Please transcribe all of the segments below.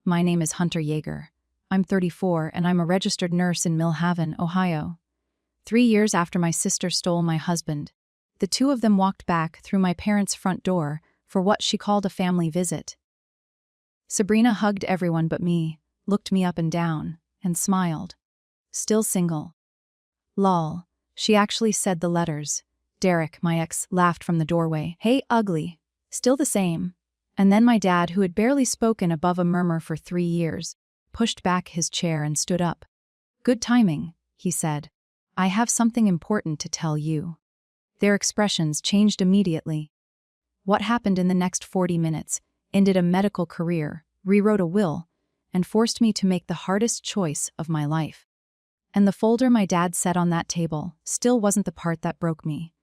My name is Hunter Yeager. I'm 34 and I'm a registered nurse in Millhaven, Ohio. 3 years after my sister stole my husband, the two of them walked back through my parents' front door for what she called a family visit. Sabrina hugged everyone but me, looked me up and down, and smiled. Still single. Lol. She actually said the letters. Derek, my ex, laughed from the doorway. Hey, ugly. Still the same. And then my dad, who had barely spoken above a murmur for 3 years, pushed back his chair and stood up. Good timing, he said. I have something important to tell you. Their expressions changed immediately. What happened in the next 40 minutes ended a medical career, rewrote a will, and forced me to make the hardest choice of my life. And the folder my dad set on that table still wasn't the part that broke me.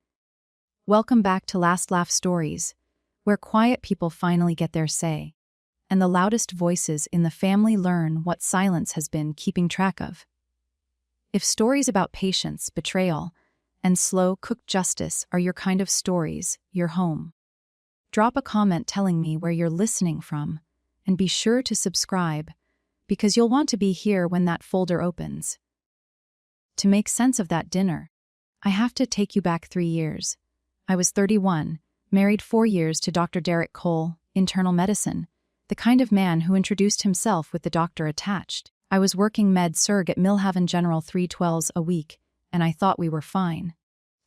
Welcome back to Last Laugh Stories, where quiet people finally get their say, and the loudest voices in the family learn what silence has been keeping track of. If stories about patience, betrayal, and slow-cooked justice are your kind of stories, you're home. Drop a comment telling me where you're listening from, and be sure to subscribe, because you'll want to be here when that folder opens. To make sense of that dinner, I have to take you back 3 years. I was 31, married 4 years to Dr. Derek Cole, internal medicine, the kind of man who introduced himself with the doctor attached. I was working med-surg at Millhaven General 312s a week, and I thought we were fine.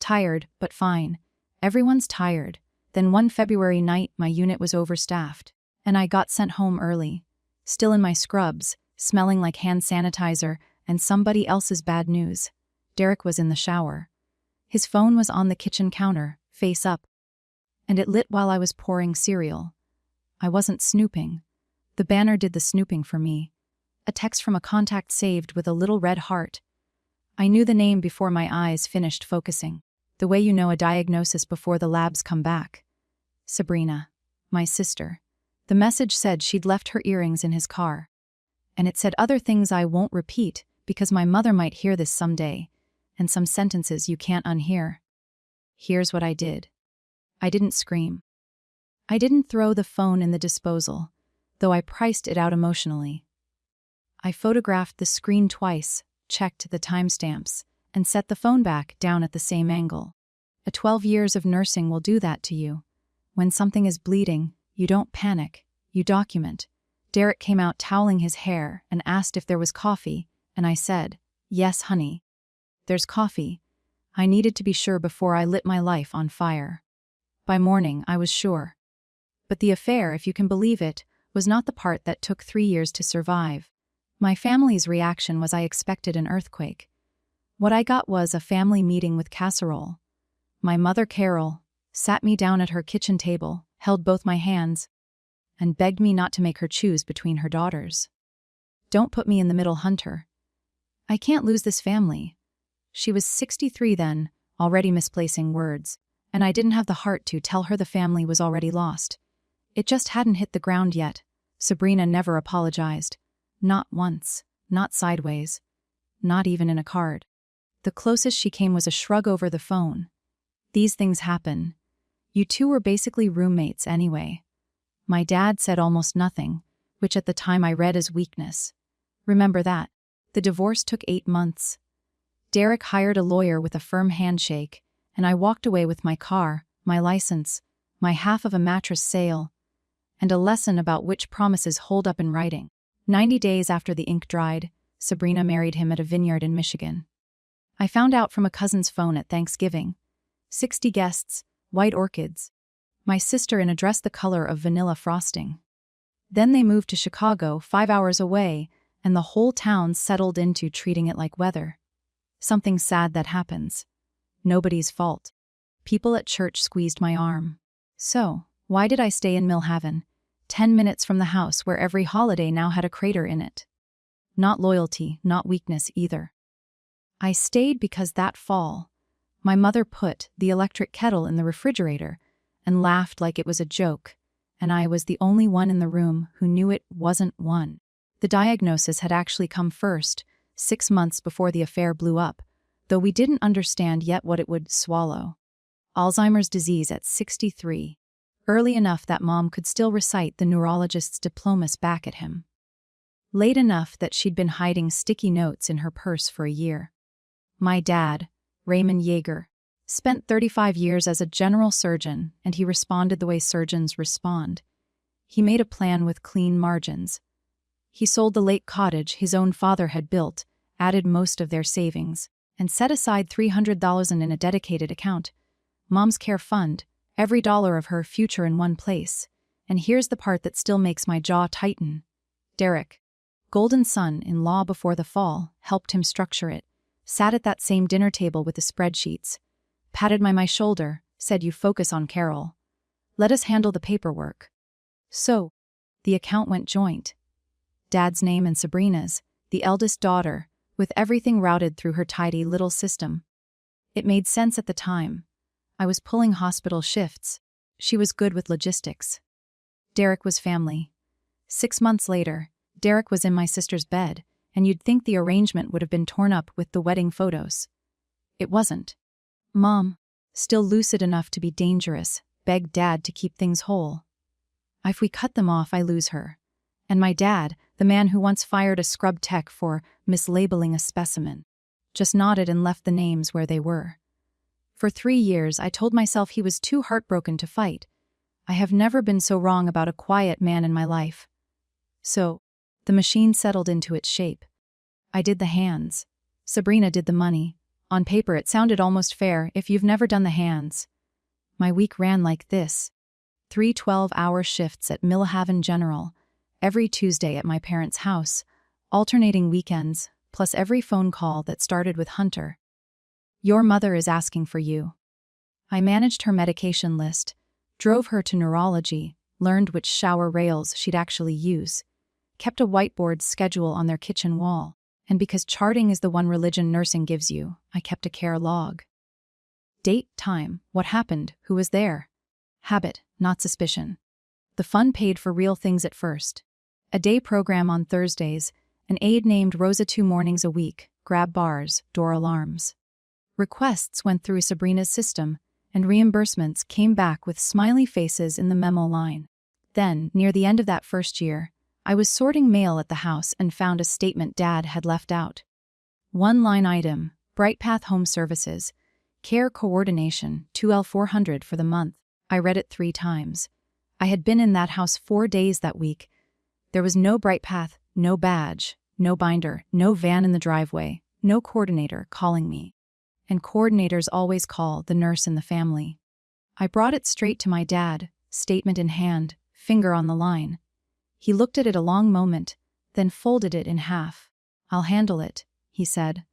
Tired, but fine. Everyone's tired. Then one February night, my unit was overstaffed, and I got sent home early, still in my scrubs, smelling like hand sanitizer and somebody else's bad news. Derek was in the shower. His phone was on the kitchen counter, face up, and it lit while I was pouring cereal. I wasn't snooping. The banner did the snooping for me. A text from a contact saved with a little red heart. I knew the name before my eyes finished focusing, the way you know a diagnosis before the labs come back. Sabrina, my sister. The message said she'd left her earrings in his car. And it said other things I won't repeat because my mother might hear this someday, and some sentences you can't unhear. Here's what I did. I didn't scream. I didn't throw the phone in the disposal, though I priced it out emotionally. I photographed the screen twice, checked the timestamps, and set the phone back down at the same angle. 12 years of nursing will do that to you. When something is bleeding, you don't panic, you document. Derek came out toweling his hair and asked if there was coffee, and I said, "Yes, honey. There's coffee." I needed to be sure before I lit my life on fire. By morning, I was sure. But the affair, if you can believe it, was not the part that took 3 years to survive. My family's reaction was I expected an earthquake. What I got was a family meeting with casserole. My mother, Carol, sat me down at her kitchen table, held both my hands, and begged me not to make her choose between her daughters. Don't put me in the middle, Hunter. I can't lose this family. She was 63 then, already misplacing words, and I didn't have the heart to tell her the family was already lost. It just hadn't hit the ground yet. Sabrina never apologized. Not once, not sideways, not even in a card. The closest she came was a shrug over the phone. These things happen. You two were basically roommates anyway. My dad said almost nothing, which at the time I read as weakness. Remember that. The divorce took 8 months. Derek hired a lawyer with a firm handshake, and I walked away with my car, my license, my half of a mattress sale, and a lesson about which promises hold up in writing. 90 days after the ink dried, Sabrina married him at a vineyard in Michigan. I found out from a cousin's phone at Thanksgiving. 60 guests, white orchids. My sister in a dress the color of vanilla frosting. Then they moved to Chicago, 5 hours away, and the whole town settled into treating it like weather. Something sad that happens. Nobody's fault. People at church squeezed my arm. So, why did I stay in Millhaven? 10 minutes from the house where every holiday now had a crater in it. Not loyalty, not weakness either. I stayed because that fall, my mother put the electric kettle in the refrigerator and laughed like it was a joke, and I was the only one in the room who knew it wasn't one. The diagnosis had actually come first, 6 months before the affair blew up, though we didn't understand yet what it would swallow. Alzheimer's disease at 63. Early enough that Mom could still recite the neurologist's diplomas back at him. late enough that she'd been hiding sticky notes in her purse for a year. My dad, Raymond Yeager, spent 35 years as a general surgeon, and he responded the way surgeons respond. He made a plan with clean margins. He sold the lake cottage his own father had built, added most of their savings, and set aside $300,000 in a dedicated account. Mom's care fund, every dollar of her future in one place. And here's the part that still makes my jaw tighten. Derek, golden son-in-law before the fall, helped him structure it, sat at that same dinner table with the spreadsheets, patted my shoulder, said, "You focus on Carol. Let us handle the paperwork." So, the account went joint. Dad's name and Sabrina's, the eldest daughter, with everything routed through her tidy little system. It made sense at the time. I was pulling hospital shifts. She was good with logistics. Derek was family. 6 months later, Derek was in my sister's bed, and you'd think the arrangement would have been torn up with the wedding photos. It wasn't. Mom, still lucid enough to be dangerous, begged Dad to keep things whole. If we cut them off, I lose her. And my dad, the man who once fired a scrub tech for mislabeling a specimen, just nodded and left the names where they were. For 3 years, I told myself he was too heartbroken to fight. I have never been so wrong about a quiet man in my life. So, the machine settled into its shape. I did the hands. Sabrina did the money. On paper, it sounded almost fair if you've never done the hands. My week ran like this. 3 12-hour shifts at Millhaven General, every Tuesday at my parents' house, alternating weekends, plus every phone call that started with Hunter. "Your mother is asking for you." I managed her medication list, drove her to neurology, learned which shower rails she'd actually use, kept a whiteboard schedule on their kitchen wall, and because charting is the one religion nursing gives you, I kept a care log. Date, time, what happened, who was there. Habit, not suspicion. The fun paid for real things at first. A day program on Thursdays, an aide named Rosa 2 mornings a week, grab bars, door alarms. Requests went through Sabrina's system, and reimbursements came back with smiley faces in the memo line. Then, near the end of that first year, I was sorting mail at the house and found a statement Dad had left out. One line item, BrightPath Home Services, Care Coordination, 2L400 for the month. I read it 3 times. I had been in that house 4 days that week. There was no BrightPath, no badge, no binder, no van in the driveway, no coordinator calling me. And coordinators always call the nurse in the family. I brought it straight to my dad, statement in hand, finger on the line. He looked at it a long moment, then folded it in half. "I'll handle it," he said.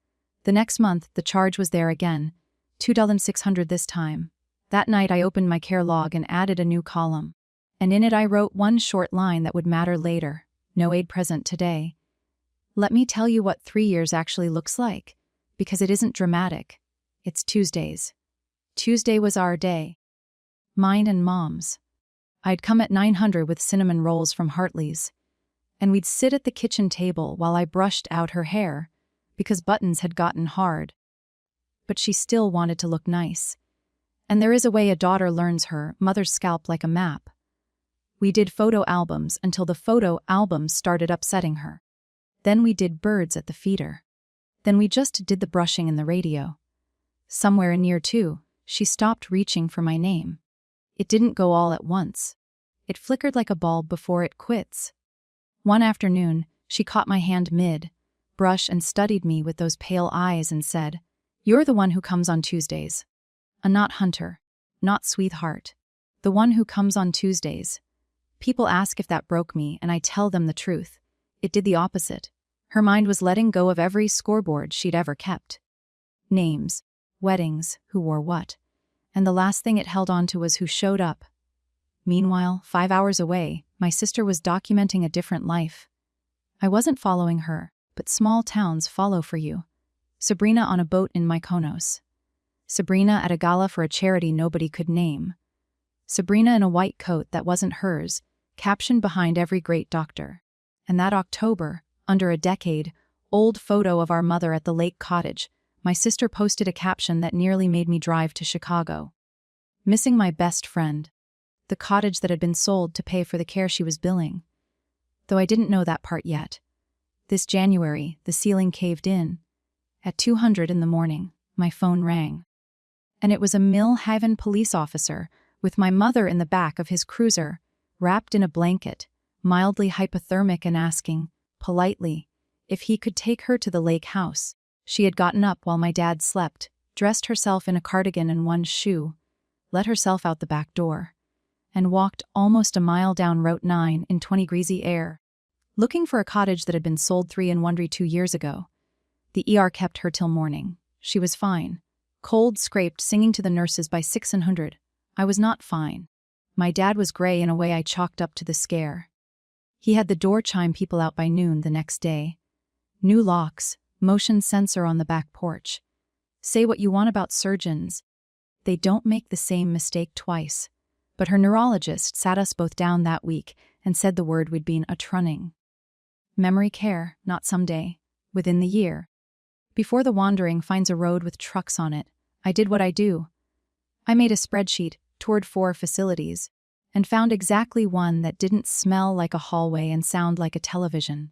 The next month, the charge was there again, $2,600 this time. That night I opened my care log and added a new column. And in it I wrote one short line that would matter later. No aid present today. Let me tell you what 3 years actually looks like, because it isn't dramatic. It's Tuesdays. Tuesday was our day. Mine and Mom's. I'd come at 900 with cinnamon rolls from Hartley's, and we'd sit at the kitchen table while I brushed out her hair, because buttons had gotten hard. But she still wanted to look nice. And there is a way a daughter learns her mother's scalp like a map. We did photo albums until the photo albums started upsetting her. Then we did birds at the feeder. Then we just did the brushing and the radio. Somewhere in year 2, she stopped reaching for my name. It didn't go all at once. It flickered like a bulb before it quits. One afternoon, she caught my hand mid-brush and studied me with those pale eyes and said, "You're the one who comes on Tuesdays. Not Hunter, not Sweetheart. The one who comes on Tuesdays." People ask if that broke me, and I tell them the truth. It did the opposite. Her mind was letting go of every scoreboard she'd ever kept. Names, weddings, who wore what. And the last thing it held on to was who showed up. Meanwhile, 5 hours away, my sister was documenting a different life. I wasn't following her, but small towns follow for you. Sabrina on a boat in Mykonos. Sabrina at a gala for a charity nobody could name. Sabrina in a white coat that wasn't hers, captioned behind every great doctor. And that October, under a decade-old photo of our mother at the lake cottage, my sister posted a caption that nearly made me drive to Chicago. Missing my best friend. The cottage that had been sold to pay for the care she was billing. Though I didn't know that part yet. This January, the ceiling caved in. At 2:00 in the morning, my phone rang. And it was a Mill Haven police officer, with my mother in the back of his cruiser, wrapped in a blanket, mildly hypothermic and asking, politely, if he could take her to the lake house. She had gotten up while my dad slept, dressed herself in a cardigan and one shoe, let herself out the back door, and walked almost a mile down Route 9 in 20-degree air, looking for a cottage that had been sold 2 years ago. The ER kept her till morning. She was fine. Cold, scraped, singing to the nurses by 600. I was not fine. My dad was gray in a way I chalked up to the scare. He had the door chime people out by noon the next day. New locks, motion sensor on the back porch. Say what you want about surgeons. They don't make the same mistake twice. But her neurologist sat us both down that week and said the word would be a trunning. Memory care, not someday. Within the year. Before the wandering finds a road with trucks on it, I did what I do. I made a spreadsheet, toured 4 facilities, and found exactly one that didn't smell like a hallway and sound like a television.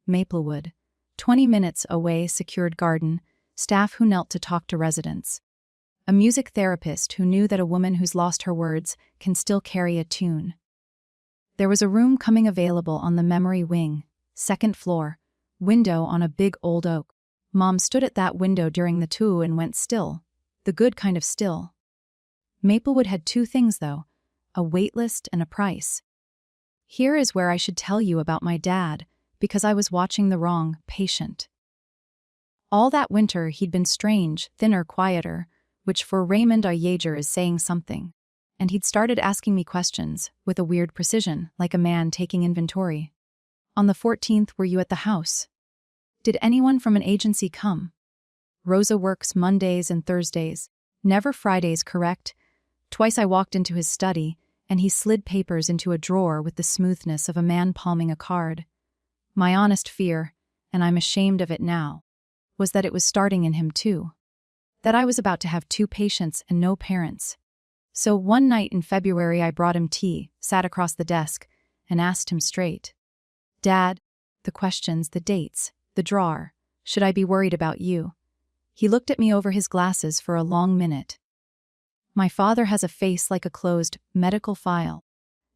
Maplewood. 20 minutes away, secured garden, staff who knelt to talk to residents. A music therapist who knew that a woman who's lost her words can still carry a tune. There was a room coming available on the memory wing, 2nd floor, window on a big old oak. Mom stood at that window during the tour and went still, the good kind of still. Maplewood had 2 things though, a waitlist and a price. Here is where I should tell you about my dad, because I was watching the wrong patient. All that winter he'd been strange, thinner, quieter, which for Raymond a Jaeger is saying something. And he'd started asking me questions, with a weird precision, like a man taking inventory. On the 14th, were you at the house? Did anyone from an agency come? Rosa works Mondays and Thursdays, never Fridays, correct? Twice I walked into his study, and he slid papers into a drawer with the smoothness of a man palming a card. My honest fear, and I'm ashamed of it now, was that it was starting in him too. That I was about to have 2 patients and no parents. So one night in February I brought him tea, sat across the desk, and asked him straight. Dad, the questions, the dates, the drawer, should I be worried about you? He looked at me over his glasses for a long minute. My father has a face like a closed medical file.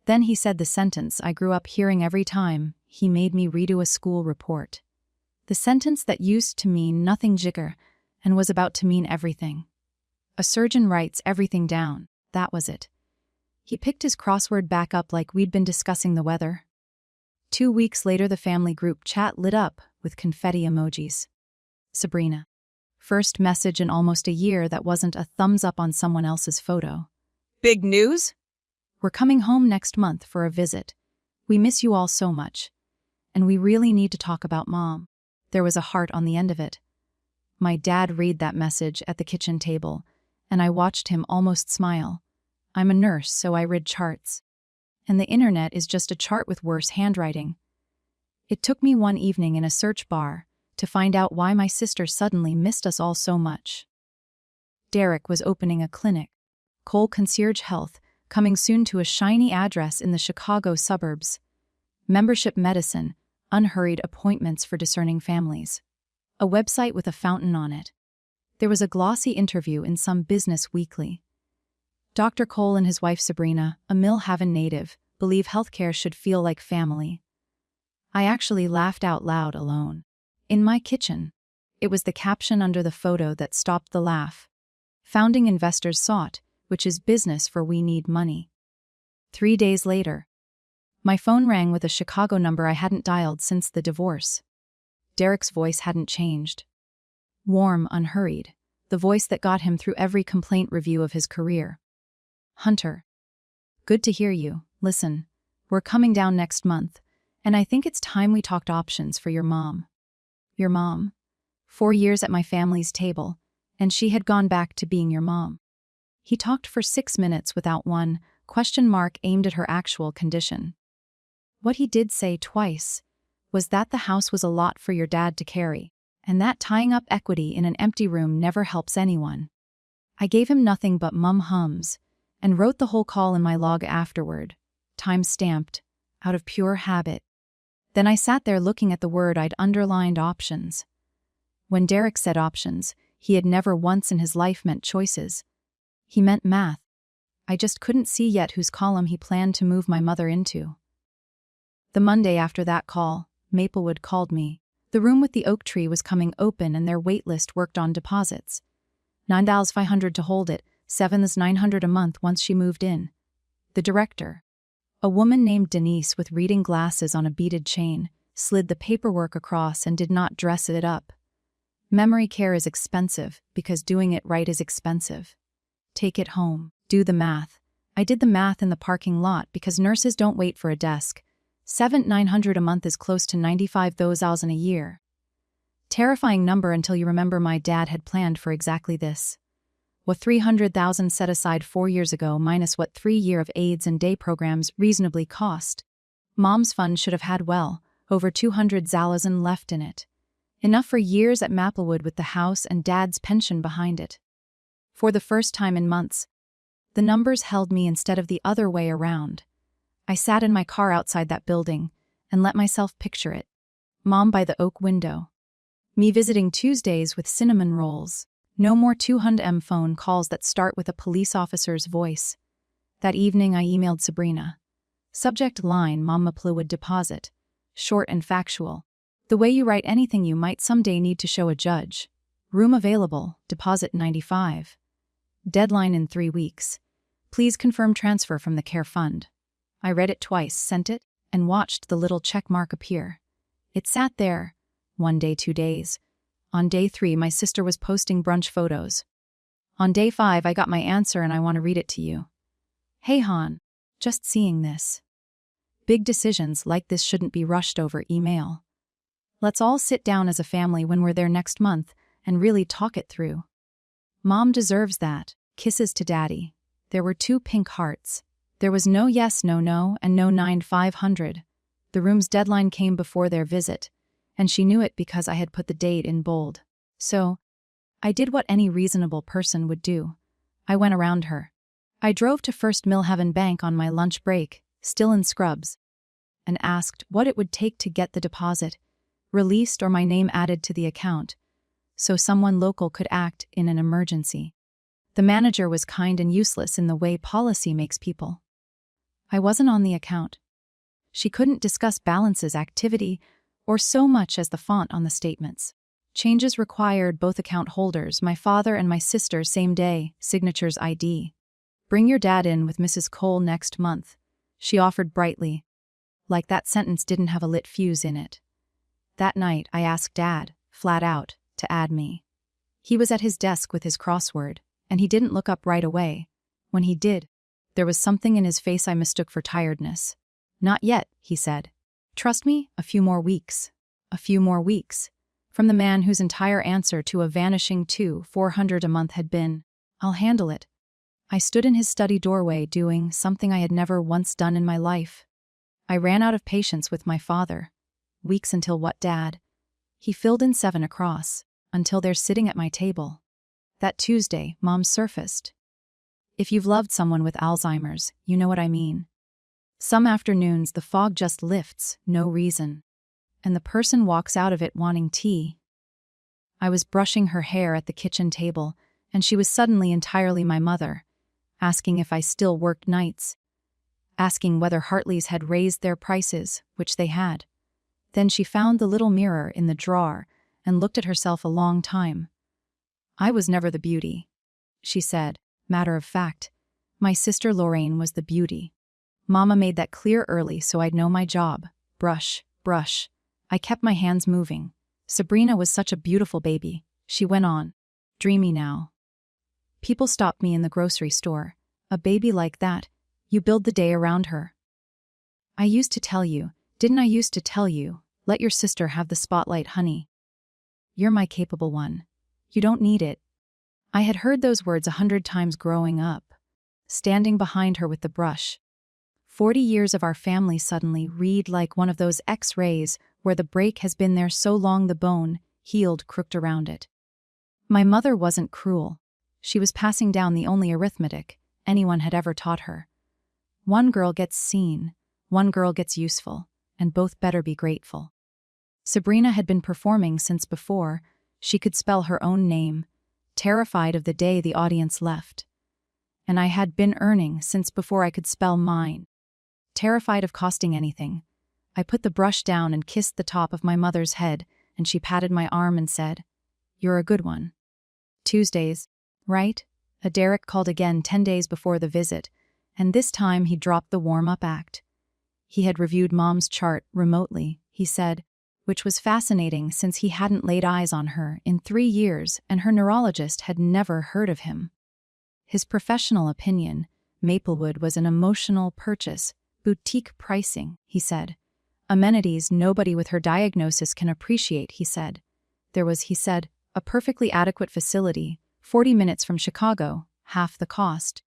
Then he said the sentence I grew up hearing every time he made me redo a school report. The sentence that used to mean nothing jigger and was about to mean everything. A surgeon writes everything down, that was it. He picked his crossword back up like we'd been discussing the weather. 2 weeks later the family group chat lit up with confetti emojis. Sabrina. First message in almost a year that wasn't a thumbs up on someone else's photo. Big news? We're coming home next month for a visit. We miss you all so much. And we really need to talk about Mom. There was a heart on the end of it. My dad read that message at the kitchen table, and I watched him almost smile. I'm a nurse, so I read charts. And the internet is just a chart with worse handwriting. It took me one evening in a search bar to find out why my sister suddenly missed us all so much. Derek was opening a clinic, Cole Concierge Health, coming soon to a shiny address in the Chicago suburbs. Membership medicine, unhurried appointments for discerning families. A website with a fountain on it. There was a glossy interview in some business weekly. Dr. Cole and his wife Sabrina, a Mill Haven native, believe healthcare should feel like family. I actually laughed out loud alone. In my kitchen. It was the caption under the photo that stopped the laugh. Founding investors sought, which is business for we need money. 3 days later. My phone rang with a Chicago number I hadn't dialed since the divorce. Derek's voice hadn't changed. Warm, unhurried, the voice that got him through every complaint review of his career. Hunter. Good to hear you. Listen, we're coming down next month, and I think it's time we talked options for your mom. Your mom? 4 years at my family's table, and she had gone back to being your mom. He talked for 6 minutes without one question mark aimed at her actual condition. What he did say twice was that the house was a lot for your dad to carry, and that tying up equity in an empty room never helps anyone. I gave him nothing but mum hums, and wrote the whole call in my log afterward, time-stamped, out of pure habit. Then I sat there looking at the word I'd underlined, options. When Derek said options, he had never once in his life meant choices. He meant math. I just couldn't see yet whose column he planned to move my mother into. The Monday after that call, Maplewood called me. The room with the oak tree was coming open and their wait list worked on deposits. $9,500 to hold it, $7,900 a month once she moved in. The director, a woman named Denise with reading glasses on a beaded chain, slid the paperwork across and did not dress it up. Memory care is expensive because doing it right is expensive. Take it home. Do the math. I did the math in the parking lot because nurses don't wait for a desk. $7,900 a month is close to $95,000 a year. Terrifying number until you remember my dad had planned for exactly this. What $300,000 set aside 4 years ago minus what 3 years of aids and day programs reasonably cost. Mom's fund should have had over $200,000 left in it. Enough for years at Maplewood with the house and Dad's pension behind it. For the first time in months, the numbers held me instead of the other way around. I sat in my car outside that building and let myself picture it. Mom by the oak window. Me visiting Tuesdays with cinnamon rolls. No more 200M phone calls that start with a police officer's voice. That evening I emailed Sabrina. Subject line, Mom Maplewood deposit. Short and factual. The way you write anything you might someday need to show a judge. Room available, deposit 95. Deadline in 3 weeks. Please confirm transfer from the care fund. I read it twice, sent it, and watched the little check mark appear. It sat there. 1 day, 2 days. On day 3, my sister was posting brunch photos. On day 5, I got my answer and I want to read it to you. Hey Han, just seeing this. Big decisions like this shouldn't be rushed over email. Let's all sit down as a family when we're there next month and really talk it through. Mom deserves that. Kisses to Daddy. There were 2 pink hearts. There was no yes, no no, and no 9,500. The room's deadline came before their visit, and she knew it because I had put the date in bold. So, I did what any reasonable person would do. I went around her. I drove to First Millhaven Bank on my lunch break, still in scrubs, and asked what it would take to get the deposit released or my name added to the account, so someone local could act in an emergency. The manager was kind and useless in the way policy makes people. I wasn't on the account. She couldn't discuss balances, activity, or so much as the font on the statements. Changes required both account holders, my father and my sister, same day, signatures ID. Bring your dad in with Mrs. Cole next month, she offered brightly, like that sentence didn't have a lit fuse in it. That night, I asked Dad, flat out, to add me. He was at his desk with his crossword, and he didn't look up right away. When he did, there was something in his face I mistook for tiredness. Not yet, he said. Trust me, a few more weeks. A few more weeks. From the man whose entire answer to a vanishing $400 a month had been, I'll handle it. I stood in his study doorway doing something I had never once done in my life. I ran out of patience with my father. Weeks until what, Dad? He filled in 7 across, until they're sitting at my table. That Tuesday, Mom surfaced. If you've loved someone with Alzheimer's, you know what I mean. Some afternoons the fog just lifts, no reason, and the person walks out of it wanting tea. I was brushing her hair at the kitchen table, and she was suddenly entirely my mother, asking if I still worked nights, asking whether Hartley's had raised their prices, which they had. Then she found the little mirror in the drawer and looked at herself a long time. I was never the beauty, she said, matter of fact. My sister Lorraine was the beauty. Mama made that clear early so I'd know my job. Brush, brush. I kept my hands moving. Sabrina was such a beautiful baby, she went on. Dreamy now. People stopped me in the grocery store. A baby like that, you build the day around her. I used to tell you, didn't I used to tell you, let your sister have the spotlight, honey. You're my capable one. You don't need it. I had heard those words 100 times growing up, standing behind her with the brush. 40 years of our family suddenly read like one of those X-rays where the break has been there so long the bone, healed, crooked around it. My mother wasn't cruel. She was passing down the only arithmetic anyone had ever taught her. One girl gets seen, one girl gets useful, and both better be grateful. Sabrina had been performing since before she could spell her own name, terrified of the day the audience left. And I had been earning since before I could spell mine. Terrified of costing anything, I put the brush down and kissed the top of my mother's head, and she patted my arm and said, "You're a good one." Tuesdays, right? Derek called again 10 days before the visit, and this time he dropped the warm-up act. He had reviewed Mom's chart remotely, he said, which was fascinating since he hadn't laid eyes on her in 3 years and her neurologist had never heard of him. His professional opinion, Maplewood was an emotional purchase, boutique pricing, he said. Amenities nobody with her diagnosis can appreciate, he said. There was, he said, a perfectly adequate facility, 40 minutes from Chicago, half the cost,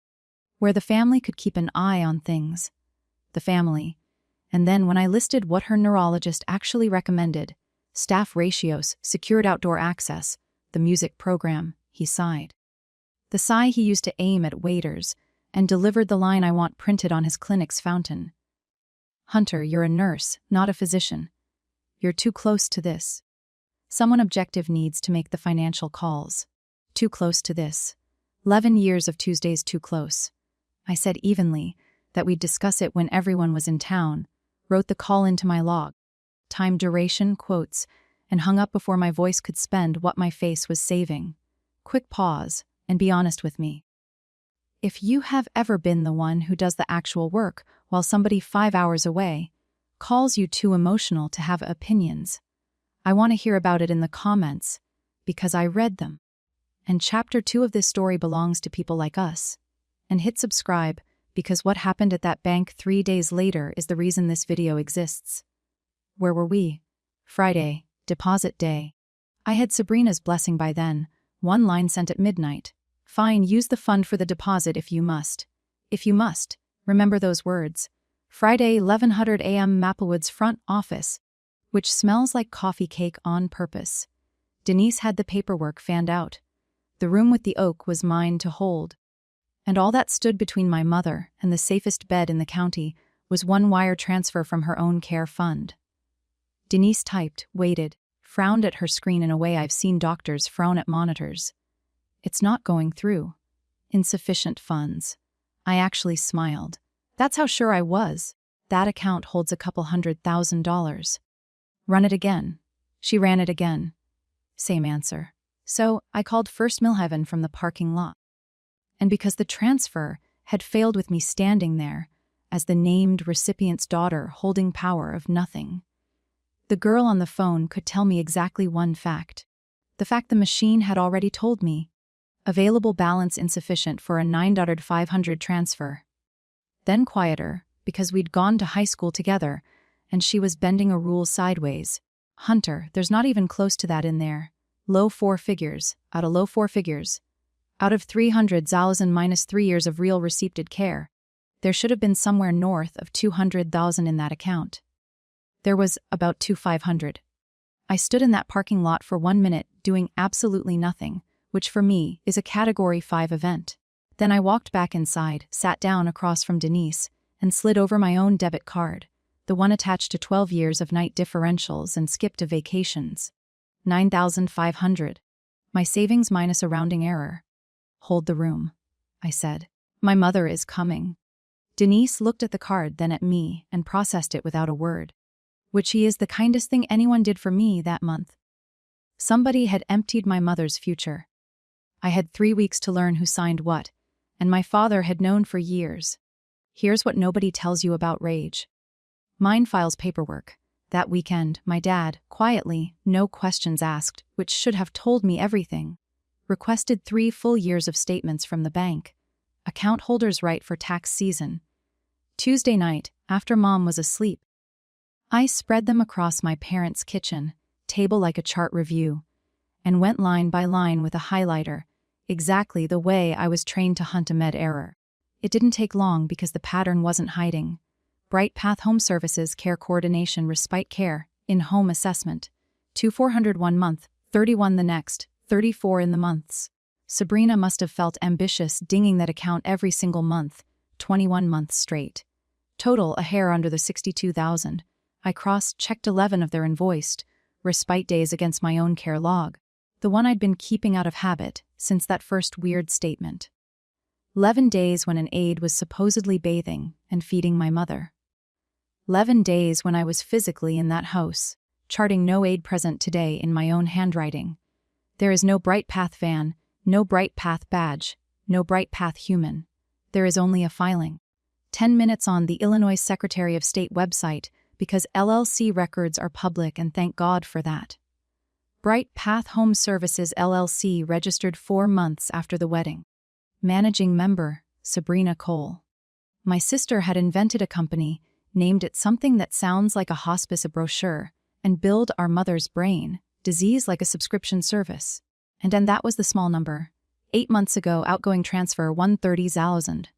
where the family could keep an eye on things. The family. And then when I listed what her neurologist actually recommended, staff ratios, secured outdoor access, the music program, he sighed. The sigh he used to aim at waiters, and delivered the line I want printed on his clinic's fountain. "Hunter, you're a nurse, not a physician. You're too close to this. Someone objective needs to make the financial calls. Too close to this. 11 years of Tuesdays too close." I said evenly that we'd discuss it when everyone was in town, wrote the call into my log, time, duration, quotes, and hung up before my voice could spend what my face was saving. Quick pause, and be honest with me. If you have ever been the one who does the actual work while somebody 5 hours away calls you too emotional to have opinions, I want to hear about it in the comments, because I read them. And chapter 2 of this story belongs to people like us. And hit subscribe, because what happened at that bank 3 days later is the reason this video exists. Where were we? Friday, deposit day. I had Sabrina's blessing by then, one line sent at midnight. "Fine, use the fund for the deposit if you must. If you must, remember those words." Friday, 1100 a.m. Maplewood's front office, which smells like coffee cake on purpose. Denise had the paperwork fanned out. The room with the oak was mine to hold. And all that stood between my mother and the safest bed in the county was one wire transfer from her own care fund. Denise typed, waited, frowned at her screen in a way I've seen doctors frown at monitors. "It's not going through. Insufficient funds." I actually smiled. That's how sure I was. That account holds a couple $100,000. "Run it again." She ran it again. Same answer. So I called First Millhaven from the parking lot. And because the transfer had failed with me standing there as the named recipient's daughter holding power of nothing, the girl on the phone could tell me exactly one fact. The fact the machine had already told me. Available balance insufficient for a $9,500 transfer. Then quieter, because we'd gone to high school together, and she was bending a rule sideways. "Hunter, there's not even close to that in there. Low 4 figures, out of low 4 figures. Out of 300,000 minus 3 years of real receipted care. There should have been somewhere north of 200,000 in that account. There was about 2,500. I stood in that parking lot for 1 minute doing absolutely nothing, which for me is a Category 5 event. Then I walked back inside, sat down across from Denise, and slid over my own debit card, the one attached to 12 years of night differentials and skipped to vacations. 9,500. My savings minus a rounding error. "Hold the room," I said. "My mother is coming." Denise looked at the card, then at me, and processed it without a word. Which he is the kindest thing anyone did for me that month. Somebody had emptied my mother's future. I had 3 weeks to learn who signed what, and my father had known for years. Here's what nobody tells you about rage. Mine files paperwork. That weekend, my dad, quietly, no questions asked, which should have told me everything, requested 3 full years of statements from the bank. Account holders right for tax season. Tuesday night, after Mom was asleep, I spread them across my parents' kitchen, table like a chart review, and went line by line with a highlighter, exactly the way I was trained to hunt a med error. It didn't take long because the pattern wasn't hiding. Bright Path Home Services Care Coordination Respite Care, in-home assessment. 2,400 1 month, 31 the next, 34 in the months. Sabrina must have felt ambitious dinging that account every single month, 21 months straight. Total a hair under the 62,000. I cross-checked 11 of their invoiced respite days against my own care log, the one I'd been keeping out of habit since that first weird statement. 11 days when an aide was supposedly bathing and feeding my mother. 11 days when I was physically in that house, charting no aide present today in my own handwriting. There is no Bright Path van, no Bright Path badge, no Bright Path human. There is only a filing. 10 minutes on the Illinois Secretary of State website because LLC records are public and thank God for that. Bright Path Home Services LLC registered 4 months after the wedding. Managing member, Sabrina Cole. My sister had invented a company, named it something that sounds like a hospice brochure, and billed our mother's brain, disease like a subscription service. And then that was the small number. 8 months ago, outgoing transfer 130,000.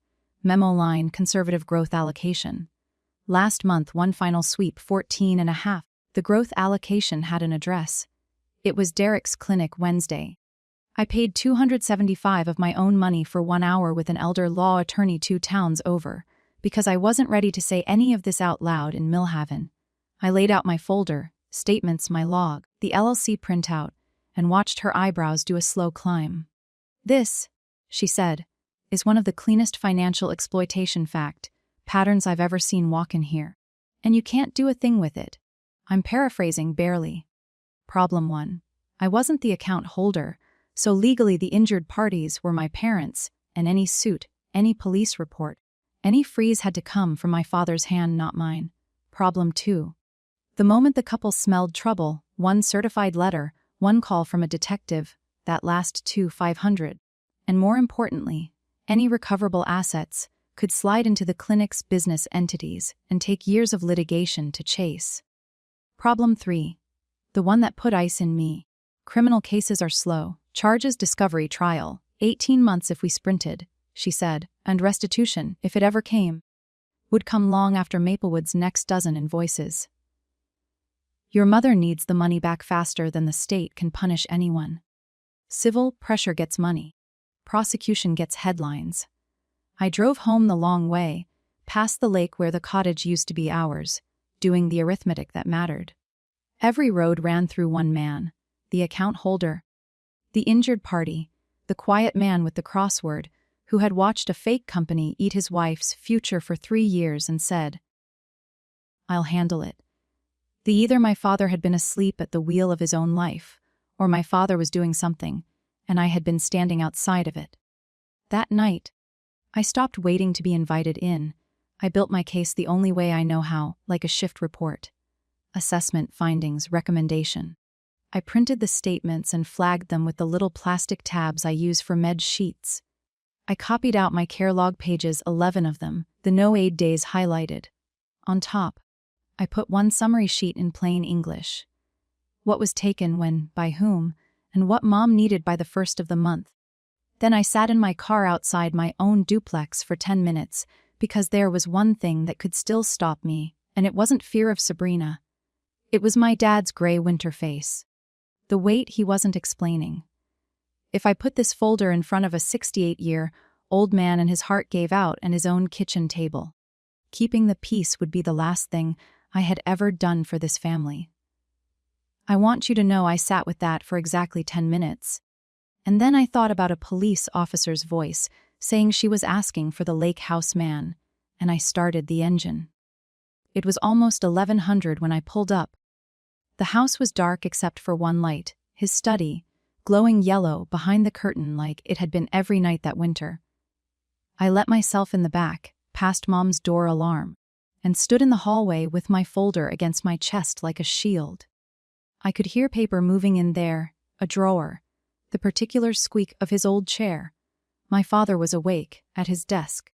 Memo line, conservative growth allocation. Last month, one final sweep 14.5. The growth allocation had an address. It was Derek's clinic Wednesday. I paid $275 of my own money for 1 hour with an elder law attorney 2 towns over, because I wasn't ready to say any of this out loud in Millhaven. I laid out my folder, statements, my log, the LLC printout, and watched her eyebrows do a slow climb. This, she said, is one of the cleanest financial exploitation patterns I've ever seen walk in here. And you can't do a thing with it. I'm paraphrasing barely. Problem 1. I wasn't the account holder, so legally the injured parties were my parents, and any suit, any police report, any freeze had to come from my father's hand, not mine. Problem 2. The moment the couple smelled trouble, 1 certified letter, 1 call from a detective, that last 500. And more importantly, any recoverable assets could slide into the clinic's business entities and take years of litigation to chase. Problem 3. The one that put ice in me. Criminal cases are slow. Charges, discovery, trial. 18 months if we sprinted, she said, and restitution, if it ever came, would come long after Maplewood's next dozen invoices. Your mother needs the money back faster than the state can punish anyone. Civil pressure gets money. Prosecution gets headlines. I drove home the long way, past the lake where the cottage used to be ours, doing the arithmetic that mattered. Every road ran through one man, the account holder, the injured party, the quiet man with the crossword, who had watched a fake company eat his wife's future for 3 years and said, "I'll handle it." Either my father had been asleep at the wheel of his own life, or my father was doing something, and I had been standing outside of it. That night, I stopped waiting to be invited in. I built my case the only way I know how, like a shift report. Assessment, findings, recommendation. I printed the statements and flagged them with the little plastic tabs I use for med sheets. I copied out my care log pages, 11 of them, the no aid days highlighted. On top, I put 1 summary sheet in plain English. What was taken when, by whom, and what mom needed by the 1st of the month. Then I sat in my car outside my own duplex for 10 minutes, because there was one thing that could still stop me, and it wasn't fear of Sabrina. It was my dad's gray winter face. The weight he wasn't explaining. If I put this folder in front of a 68-year-old man and his heart gave out and his own kitchen table, keeping the peace would be the last thing I had ever done for this family. I want you to know I sat with that for exactly 10 minutes. And then I thought about a police officer's voice saying she was asking for the lake house man, and I started the engine. It was almost 1100 when I pulled up. The house was dark except for one light, his study, glowing yellow behind the curtain like it had been every night that winter. I let myself in the back, past Mom's door alarm, and stood in the hallway with my folder against my chest like a shield. I could hear paper moving in there, a drawer, the particular squeak of his old chair. My father was awake, at his desk.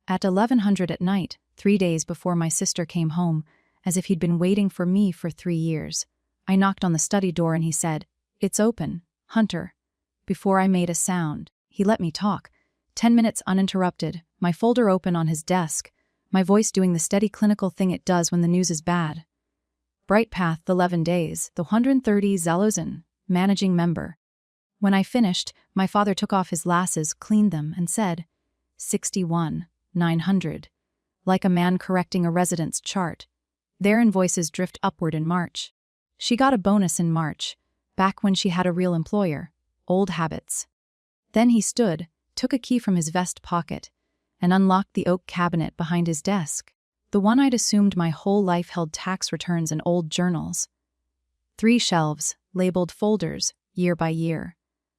At 1100 at night, 3 days before my sister came home, as if he'd been waiting for me for 3 years. I knocked on the study door and he said, "It's open, Hunter." Before I made a sound, he let me talk. 10 minutes uninterrupted, my folder open on his desk, my voice doing the steady clinical thing it does when the news is bad. Bright Path, 11 days, the 130,000, managing member. When I finished, my father took off his lasses, cleaned them, and said, 61, 900, like a man correcting a residence chart. Their invoices drift upward in March. She got a bonus in March, back when she had a real employer. Old habits. Then he stood, took a key from his vest pocket, and unlocked the oak cabinet behind his desk. The one I'd assumed my whole life held tax returns and old journals. 3 shelves, labeled folders, year by year.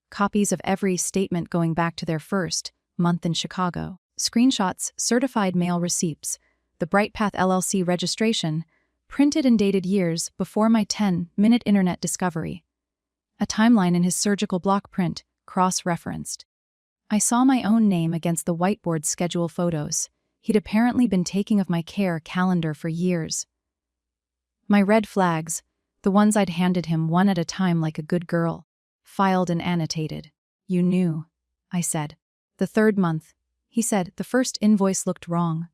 Copies of every statement going back to their first month in Chicago. Screenshots, certified mail receipts, the BrightPath LLC registration, printed and dated years before my 10-minute internet discovery. A timeline in his surgical block print, cross-referenced. I saw my own name against the whiteboard schedule photos. He'd apparently been taking of my care calendar for years. My red flags, the ones I'd handed him one at a time like a good girl, filed and annotated. You knew, I said. The 3rd month, he said. The first invoice looked wrong.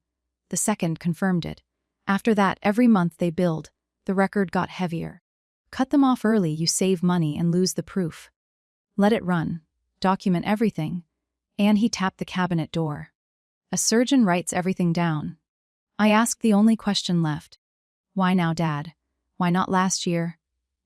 The second confirmed it. After that, every month they billed. The record got heavier. Cut them off early, you save money and lose the proof. Let it run. Document everything. And he tapped the cabinet door. A surgeon writes everything down. I asked the only question left. Why now, Dad? Why not last year?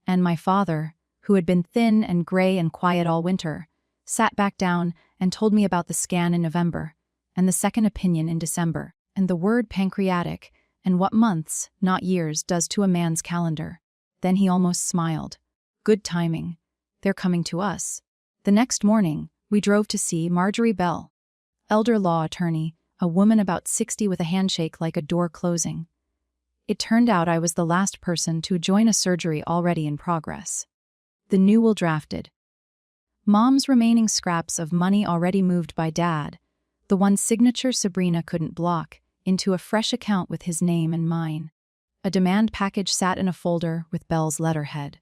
And my father, who had been thin and gray and quiet all winter, sat back down and told me about the scan in November, and the second opinion in December, and the word pancreatic, and what months, not years, does to a man's calendar. Then he almost smiled. Good timing. They're coming to us. The next morning, we drove to see Marjorie Bell, elder law attorney, a woman about 60 with a handshake like a door closing. It turned out I was the last person to join a surgery already in progress. The new will drafted. Mom's remaining scraps of money already moved by Dad, the one signature Sabrina couldn't block, into a fresh account with his name and mine. A demand package sat in a folder with Bell's letterhead.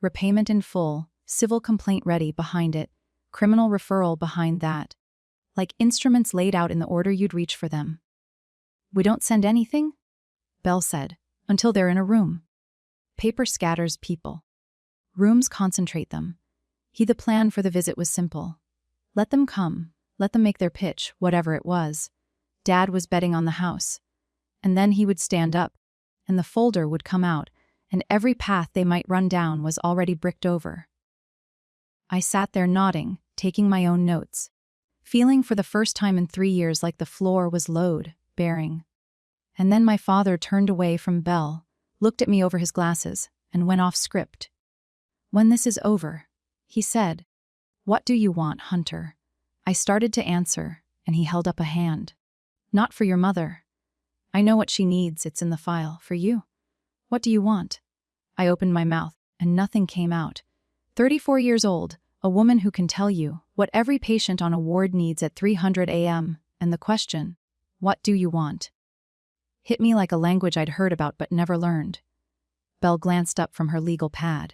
Repayment in full, civil complaint ready behind it, criminal referral behind that. Like instruments laid out in the order you'd reach for them. We don't send anything? Bell said, until they're in a room. Paper scatters people. Rooms concentrate them. The plan for the visit was simple. Let them come, let them make their pitch, whatever it was. Dad was betting on the house. And then he would stand up, and the folder would come out, and every path they might run down was already bricked over. I sat there nodding, taking my own notes, feeling for the first time in 3 years like the floor was load-bearing. And then my father turned away from Bell, looked at me over his glasses, and went off script. When this is over, he said, what do you want, Hunter? I started to answer, and he held up a hand. Not for your mother. I know what she needs, it's in the file. For you? What do you want? I opened my mouth, and nothing came out. 34 years old, a woman who can tell you what every patient on a ward needs at 300 a.m., and the question, what do you want? Hit me like a language I'd heard about but never learned. Belle glanced up from her legal pad.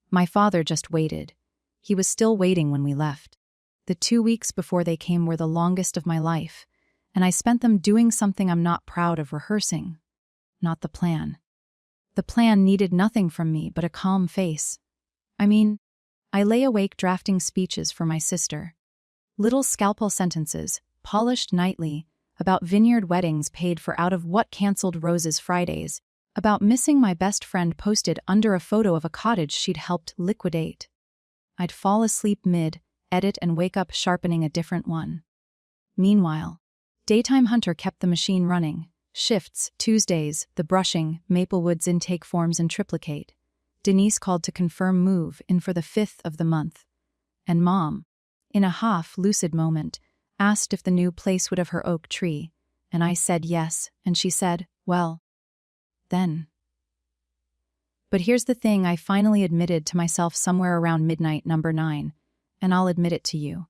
My father just waited. He was still waiting when we left. The 2 weeks before they came were the longest of my life, and I spent them doing something I'm not proud of rehearsing. Not the plan. The plan needed nothing from me but a calm face. I lay awake drafting speeches for my sister. Little scalpel sentences, polished nightly, about vineyard weddings paid for out of what canceled Rose's Fridays, about missing my best friend posted under a photo of a cottage she'd helped liquidate. I'd fall asleep mid-edit and wake up sharpening a different one. Meanwhile, Daytime Hunter kept the machine running. Shifts, Tuesdays, the brushing, Maplewood's intake forms in triplicate. Denise called to confirm move in for the 5th of the month. And Mom, in a half-lucid moment, asked if the new place would have her oak tree, and I said yes, and she said, well, then. But here's the thing I finally admitted to myself somewhere around midnight, number 9, and I'll admit it to you.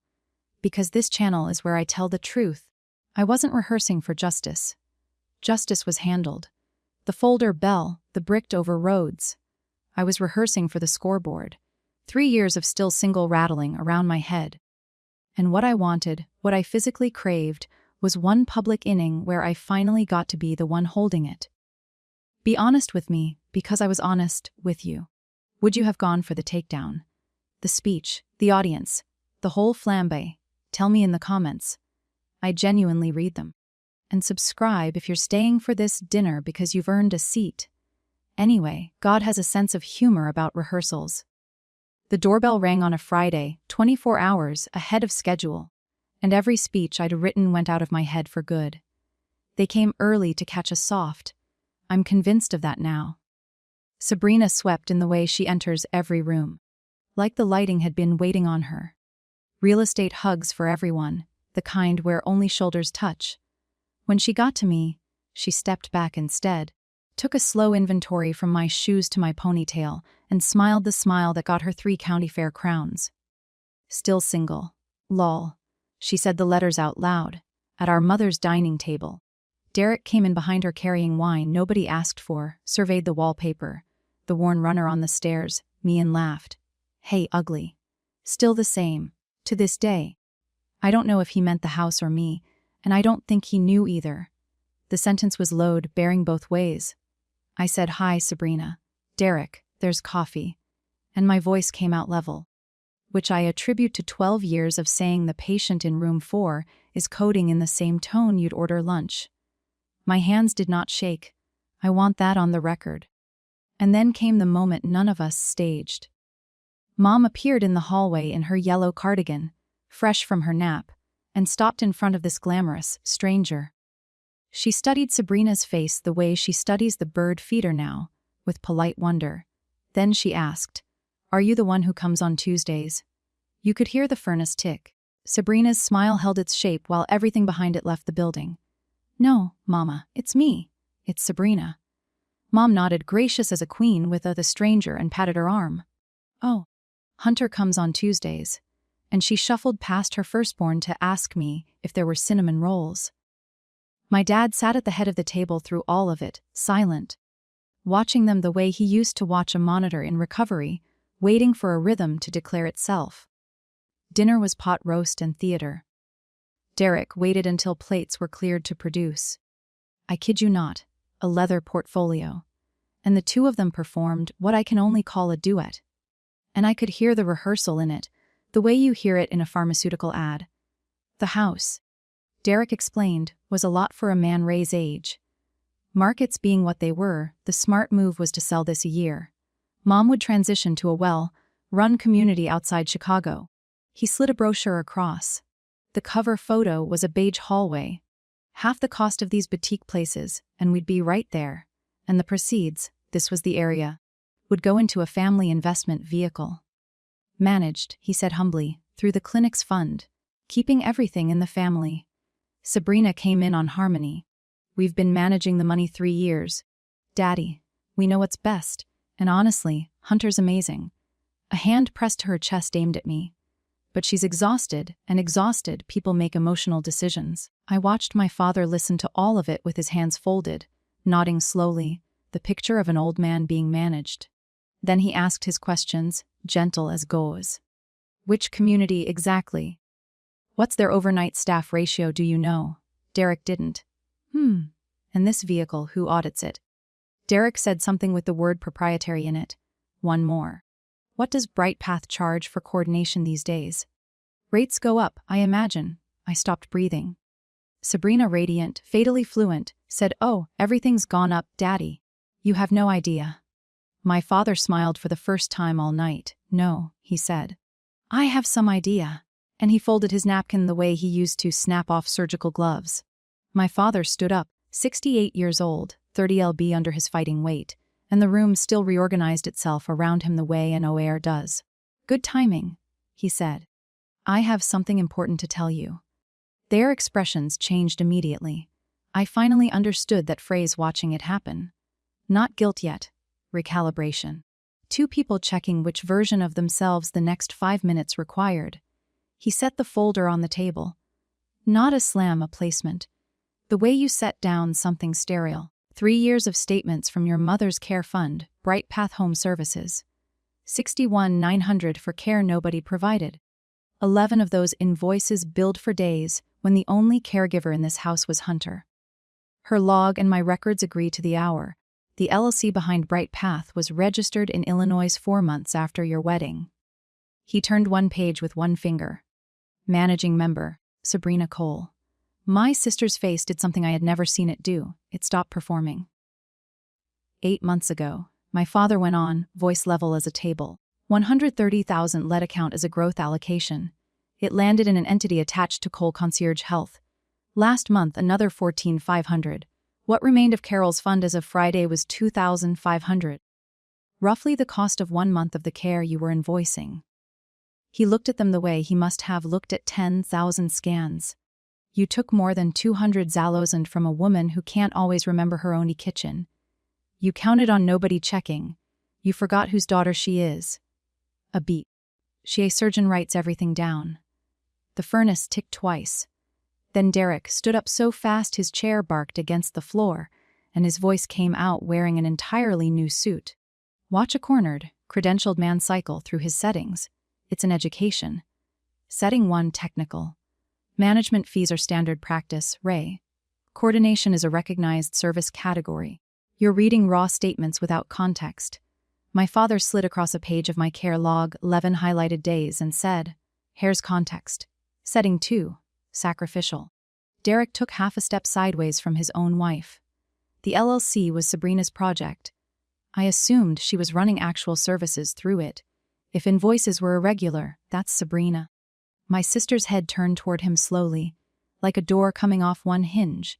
Because this channel is where I tell the truth. I wasn't rehearsing for justice. Justice was handled. The folder Bell, the bricked over roads. I was rehearsing for the scoreboard. 3 years of still single rattling around my head. And what I wanted, what I physically craved, was one public inning where I finally got to be the one holding it. Be honest with me, because I was honest with you. Would you have gone for the takedown? The speech, the audience, the whole flambe? Tell me in the comments. I genuinely read them. And subscribe if you're staying for this dinner because you've earned a seat. Anyway, God has a sense of humor about rehearsals. The doorbell rang on a Friday, 24 hours ahead of schedule, and every speech I'd written went out of my head for good. They came early to catch us soft. I'm convinced of that now. Sabrina swept in the way she enters every room, like the lighting had been waiting on her. Real estate hugs for everyone, the kind where only shoulders touch. When she got to me, she stepped back instead, took a slow inventory from my shoes to my ponytail, and smiled the smile that got her 3 county fair crowns. Still single. Lol. She said the letters out loud, at our mother's dining table. Derek came in behind her carrying wine nobody asked for, surveyed the wallpaper, the worn runner on the stairs, me, and laughed. Hey, ugly. Still the same, to this day. I don't know if he meant the house or me, and I don't think he knew either. The sentence was load, bearing both ways. I said, "Hi, Sabrina. Derek, there's coffee." And my voice came out level, which I attribute to 12 years of saying the patient in room 4 is coding in the same tone you'd order lunch. My hands did not shake. I want that on the record. And then came the moment none of us staged. Mom appeared in the hallway in her yellow cardigan, fresh from her nap, and stopped in front of this glamorous stranger. She studied Sabrina's face the way she studies the bird feeder now, with polite wonder. Then she asked, "Are you the one who comes on Tuesdays?" You could hear the furnace tick. Sabrina's smile held its shape while everything behind it left the building. "No, Mama, it's me. It's Sabrina." Mom nodded, gracious as a queen, with the stranger, and patted her arm. "Oh, Hunter comes on Tuesdays." And she shuffled past her firstborn to ask me if there were cinnamon rolls. My dad sat at the head of the table through all of it, silent, watching them the way he used to watch a monitor in recovery, waiting for a rhythm to declare itself. Dinner was pot roast and theater. Derek waited until plates were cleared to produce. I kid you not, a leather portfolio. And the two of them performed what I can only call a duet. And I could hear the rehearsal in it, the way you hear it in a pharmaceutical ad. The house, Derek explained, was a lot for a man Ray's age. Markets being what they were, the smart move was to sell this a year. Mom would transition to a well-run community outside Chicago. He slid a brochure across. The cover photo was a beige hallway. Half the cost of these boutique places, and we'd be right there. And the proceeds, this was the area, would go into a family investment vehicle. Managed, he said humbly, through the clinic's fund, keeping everything in the family. Sabrina came in on harmony. We've been managing the money 3 years. Daddy, we know what's best, and honestly, Hunter's amazing. A hand pressed to her chest aimed at me. But she's exhausted, and exhausted people make emotional decisions. I watched my father listen to all of it with his hands folded, nodding slowly, the picture of an old man being managed. Then he asked his questions, gentle as gauze. Which community exactly? What's their overnight staff ratio, do you know? Derek didn't. And this vehicle, who audits it? Derek said something with the word proprietary in it. One more. What does BrightPath charge for coordination these days? Rates go up, I imagine. I stopped breathing. Sabrina, radiant, fatally fluent, said, "Oh, everything's gone up, Daddy. You have no idea." My father smiled for the first time all night. "No," he said. "I have some idea." And he folded his napkin the way he used to snap off surgical gloves. My father stood up, 68 years old, 30 lb under his fighting weight, and the room still reorganized itself around him the way an OAR does. "Good timing," he said. "I have something important to tell you." Their expressions changed immediately. I finally understood that phrase watching it happen. Not guilt yet. Recalibration. 2 people checking which version of themselves the next 5 minutes required. He set the folder on the table. Not a slam, a placement. The way you set down something sterile. 3 years of statements from your mother's care fund, BrightPath Home Services. $61,900 for care nobody provided. 11 of those invoices billed for days when the only caregiver in this house was Hunter. Her log and my records agree to the hour. The LLC behind BrightPath was registered in Illinois 4 months after your wedding. He turned one page with one finger. Managing member, Sabrina Cole. My sister's face did something I had never seen it do. It stopped performing. 8 months ago, my father went on, voice level as a table. 130,000 let account as a growth allocation. It landed in an entity attached to Cole Concierge Health. Last month, another 14,500. What remained of Carol's fund as of Friday was 2,500. Roughly the cost of 1 month of the care you were invoicing. He looked at them the way he must have looked at 10,000 scans. You took more than 200 zalozand from a woman who can't always remember her own kitchen. You counted on nobody checking. You forgot whose daughter she is. A beat. A surgeon writes everything down. The furnace ticked twice. Then Derek stood up so fast his chair barked against the floor, and his voice came out wearing an entirely new suit. Watch a cornered, credentialed man cycle through his settings. It's an education. Setting 1 technical. Management fees are standard practice, Ray. Coordination is a recognized service category. You're reading raw statements without context. My father slid across a page of my care log, 11 highlighted days, and said, "Here's context. Setting 2. Sacrificial." Derek took half a step sideways from his own wife. The LLC was Sabrina's project. I assumed she was running actual services through it. If invoices were irregular, that's Sabrina. My sister's head turned toward him slowly, like a door coming off one hinge.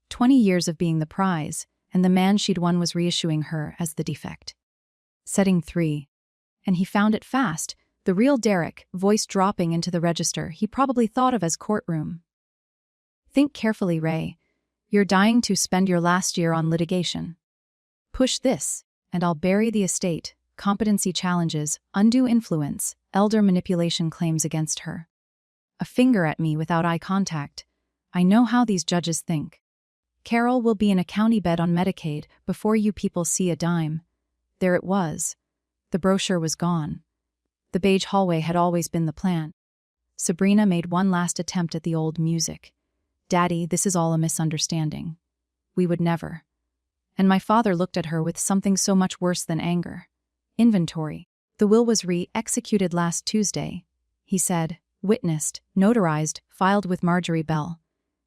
20 years of being the prize, and the man she'd won was reissuing her as the defect. Setting 3. And he found it fast, the real Derek, voice dropping into the register he probably thought of as courtroom. Think carefully, Ray. You're dying to spend your last year on litigation. Push this, and I'll bury the estate, competency challenges, undue influence, elder manipulation claims against her. A finger at me without eye contact. I know how these judges think. Carol will be in a county bed on Medicaid before you people see a dime. There it was. The brochure was gone. The beige hallway had always been the plan. Sabrina made one last attempt at the old music. "Daddy, this is all a misunderstanding. We would never." And my father looked at her with something so much worse than anger. Inventory. The will was re-executed last Tuesday. He said, witnessed, notarized, filed with Marjorie Bell.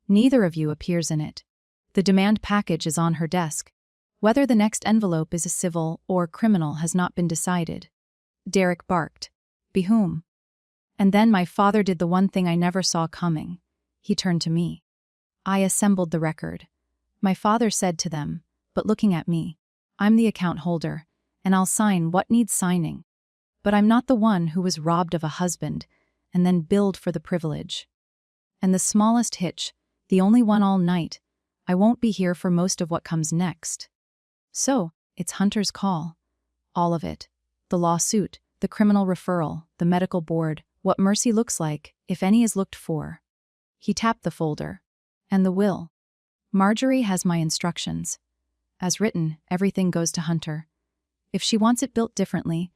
Neither of you appears in it. The demand package is on her desk. Whether the next envelope is a civil or criminal has not been decided. Derek barked. Be whom? And then my father did the one thing I never saw coming. He turned to me. I assembled the record. My father said to them, but looking at me, I'm the account holder, and I'll sign what needs signing. But I'm not the one who was robbed of a husband and then billed for the privilege. And the smallest hitch, the only one all night, I won't be here for most of what comes next. So, it's Hunter's call. All of it. The lawsuit, the criminal referral, the medical board, what mercy looks like, if any is looked for. He tapped the folder. And the will. Marjorie has my instructions. As written, everything goes to Hunter. If she wants it built differently,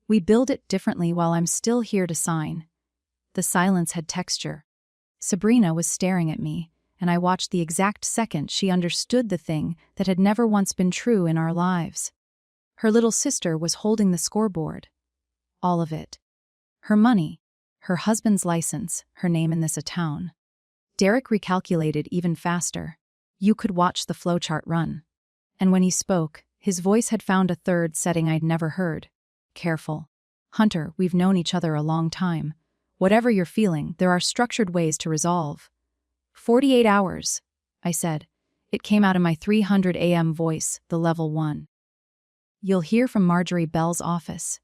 we build it differently while I'm still here to sign. The silence had texture. Sabrina was staring at me, and I watched the exact second she understood the thing that had never once been true in our lives. Her little sister was holding the scoreboard. All of it. Her money, her husband's license, her name in this town. Derek recalculated even faster. You could watch the flowchart run. And when he spoke, his voice had found a third setting I'd never heard. Careful. Hunter, we've known each other a long time. Whatever you're feeling, there are structured ways to resolve. 48 hours, I said. It came out of my 300 AM voice, the level 1. You'll hear from Marjorie Bell's office.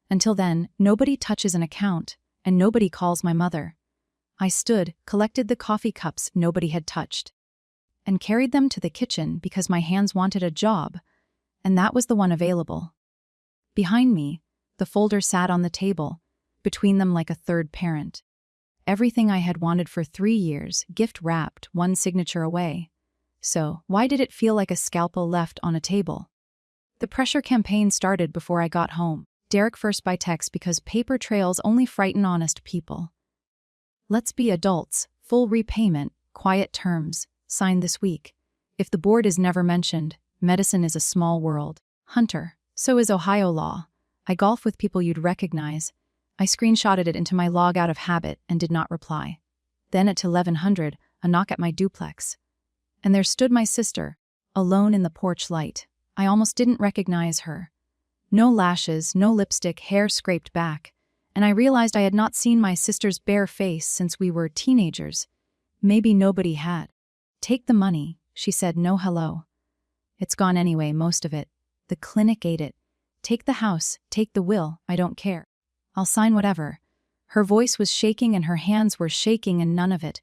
Until then, nobody touches an account, and nobody calls my mother. I stood, collected the coffee cups nobody had touched, and carried them to the kitchen because my hands wanted a job, and that was the one available. Behind me, the folder sat on the table, between them like a third parent. Everything I had wanted for 3 years, gift-wrapped, one signature away. So, why did it feel like a scalpel left on a table? The pressure campaign started before I got home. Derek first by text because paper trails only frighten honest people. Let's be adults, full repayment, quiet terms, signed this week. If the board is never mentioned, medicine is a small world. Hunter, so is Ohio law. I golf with people you'd recognize. I screenshotted it into my log out of habit and did not reply. Then at 1100, a knock at my duplex. And there stood my sister, alone in the porch light. I almost didn't recognize her. No lashes, no lipstick, hair scraped back, and I realized I had not seen my sister's bare face since we were teenagers. Maybe nobody had. "Take the money," she said, no hello. "It's gone anyway, most of it. The clinic ate it. Take the house, take the will, I don't care. I'll sign whatever." Her voice was shaking and her hands were shaking, and none of it,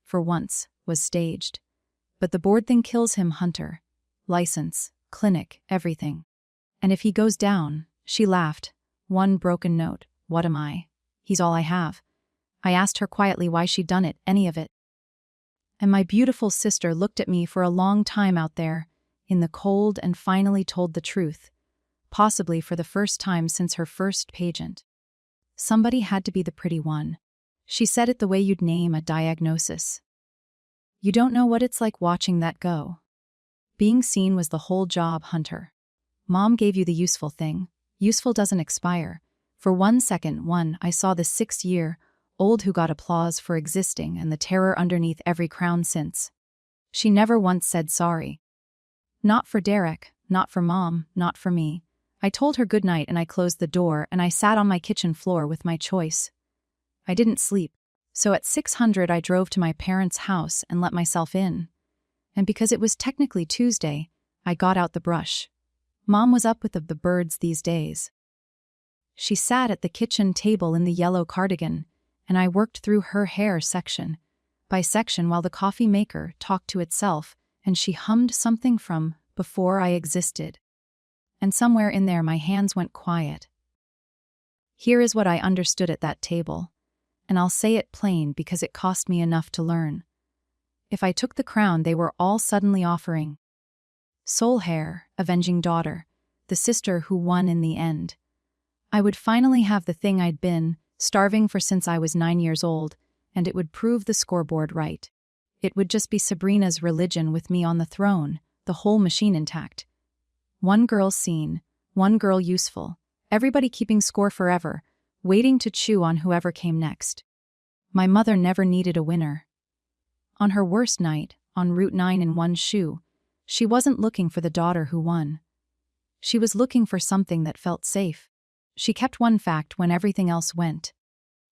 for once, was staged. "But the board thing kills him, Hunter. License, clinic, everything. And if he goes down," she laughed, one broken note, "what am I? He's all I have." I asked her quietly why she'd done it, any of it. And my beautiful sister looked at me for a long time out there, in the cold, and finally told the truth, possibly for the first time since her first pageant. Somebody had to be the pretty one. She said it the way you'd name a diagnosis. "You don't know what it's like watching that go. Being seen was the whole job, Hunter. Mom gave you the useful thing. Useful doesn't expire. For 1 second, I saw the 6-year-old who got applause for existing and the terror underneath every crown since. She never once said sorry. Not for Derek, not for Mom, not for me. I told her goodnight and I closed the door and I sat on my kitchen floor with my choice. I didn't sleep, so at 600 I drove to my parents' house and let myself in. And because it was technically Tuesday, I got out the brush. Mom was up with the birds these days. She sat at the kitchen table in the yellow cardigan, and I worked through her hair section by section while the coffee maker talked to itself, and she hummed something from Before I Existed. And somewhere in there my hands went quiet. Here is what I understood at that table, and I'll say it plain because it cost me enough to learn. If I took the crown they were all suddenly offering. Soul hair, avenging daughter, the sister who won in the end. I would finally have the thing I'd been starving for since I was 9 years old, and it would prove the scoreboard right. It would just be Sabrina's religion with me on the throne, the whole machine intact. One girl seen, one girl useful, everybody keeping score forever, waiting to chew on whoever came next. My mother never needed a winner. On her worst night, on Route 9 in one shoe, she wasn't looking for the daughter who won. She was looking for something that felt safe. She kept one fact when everything else went.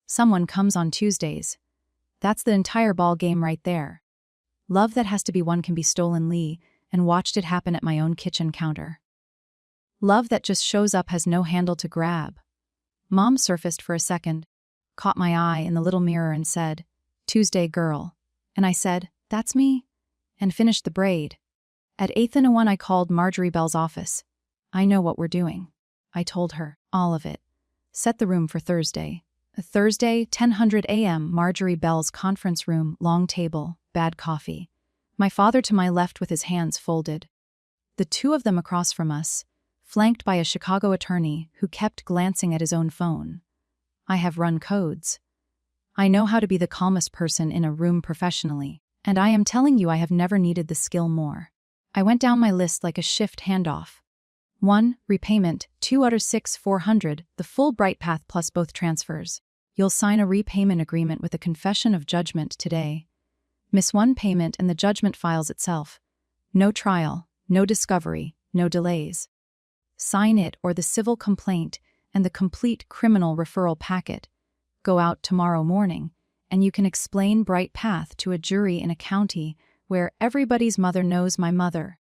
Someone comes on Tuesdays. That's the entire ball game right there. Love that has to be won can be stolen, Lee, and watched it happen at my own kitchen counter. Love that just shows up has no handle to grab. Mom surfaced for a second, caught my eye in the little mirror and said, "Tuesday girl." And I said, "That's me," and finished the braid. At 8:01 I called Marjorie Bell's office. "I know what we're doing," I told her, all of it. Set the room for Thursday. Thursday, 10:00 a.m., Marjorie Bell's conference room, long table, bad coffee. My father to my left with his hands folded. The two of them across from us, flanked by a Chicago attorney who kept glancing at his own phone. I have run codes. I know how to be the calmest person in a room professionally, and I am telling you I have never needed the skill more. I went down my list like a shift handoff. 1. Repayment, 2 out of 6, 400, the full Bright Path plus both transfers. You'll sign a repayment agreement with a confession of judgment today. Miss one payment and the judgment files itself. No trial, no discovery, no delays. Sign it or the civil complaint and the complete criminal referral packet go out tomorrow morning, and you can explain Bright Path to a jury in a county where everybody's mother knows my mother.